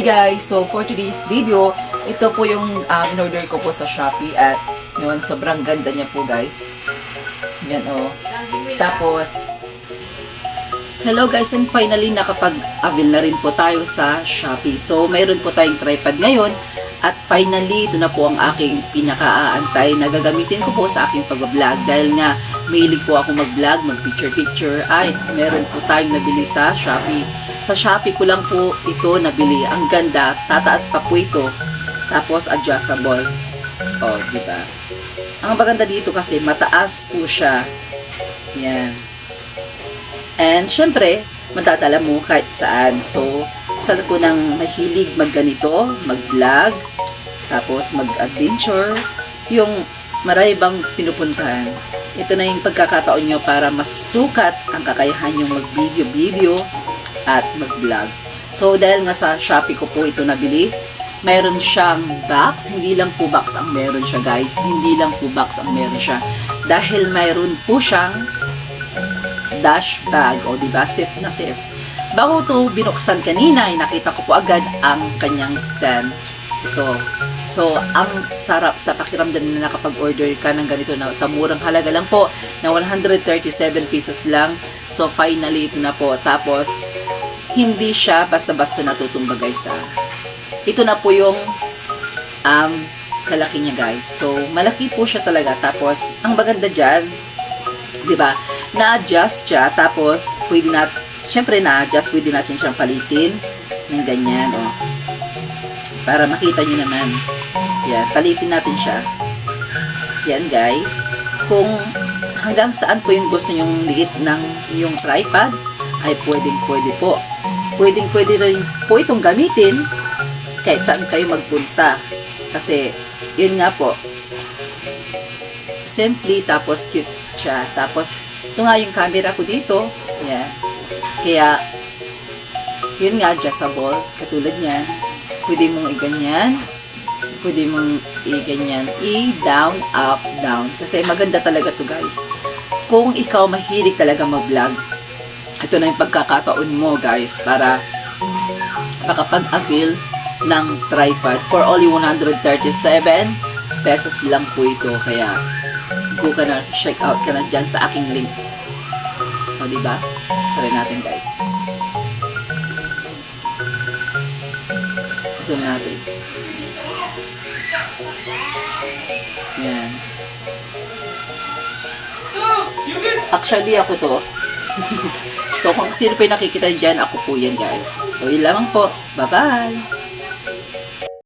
guys! So for today's video, ito po yung in-order ko po sa Shopee at yun, sobrang ganda niya po guys. Yan oh. Tapos, hello guys, and finally nakapag-avail na rin po tayo sa Shopee. So mayroon po tayong tripod ngayon at finally ito na po ang aking pinaka-aantay na gagamitin ko po sa aking pag-vlog. Dahil nga mahilig po ako mag-vlog, mag-picture-picture, ay meron po tayong nabili sa Shopee. Sa Shopee ko lang po ito nabili. Ang ganda, tataas pa po ito. Tapos adjustable. Oh, di ba? Ang maganda dito kasi mataas po siya. Yan. And syempre, madadala mo kahit saan. So, sa po ng mahilig magganito, mag-vlog, tapos mag-adventure, yung marami bang pinupuntahan. Ito na yung pagkakataon nyo para masukat ang kakayahan yung mag-video-video at mag-vlog. So, dahil nga sa Shopee ko po ito nabili, mayroon siyang box. Hindi lang po box ang meron siya, guys. Hindi lang po box ang meron siya. Dahil mayroon po siyang dash bag. O, diba? Safe na safe. Bago ito binuksan kanina, ay nakita ko po agad ang kanyang stand. Ito. So, ang sarap sa pakiramdam na nakapag-order ka ng ganito na sa murang halaga lang po na 137 pesos lang. So, finally, ito na po. Tapos, hindi siya basta-basta natutumba, guys. Ito na po yung kalaki niya, guys. So, malaki po siya talaga. Tapos, ang maganda dyan, diba, na-adjust siya. Tapos, pwede na, syempre na-adjust, pwede natin siyang palitin ng ganyan, oh. Para makita nyo naman. Yan, palitin natin siya. Yan, guys. Kung hanggang saan po yung gusto nyong liit ng yung tripod, ay pwedeng-pwede po. Pwedeng-pwede rin po itong gamitin kahit saan kayo magpunta. Kasi, yun nga po, simply, tapos cute siya. Tapos, ito nga yung camera ko dito. Yan. Kaya, yun nga, adjustable. Katulad niyan. Pwede mong i-ganyan. Pwede mong i-ganyan. I-down, up, down. Kasi maganda talaga to, guys. Kung ikaw mahilig talaga mag-vlog, ito na yung pagkakataon mo, guys, para makapag-avail ng tripod. For only 137 pesos lang po ito. Kaya, go ka na, check out ka na dyan sa aking link. O, diba? Try natin, guys. Zoom natin. Yan. Actually, ako to. So, kung sino pa yung nakikita dyan, ako po yan, guys. So, yun lamang po. Bye-bye!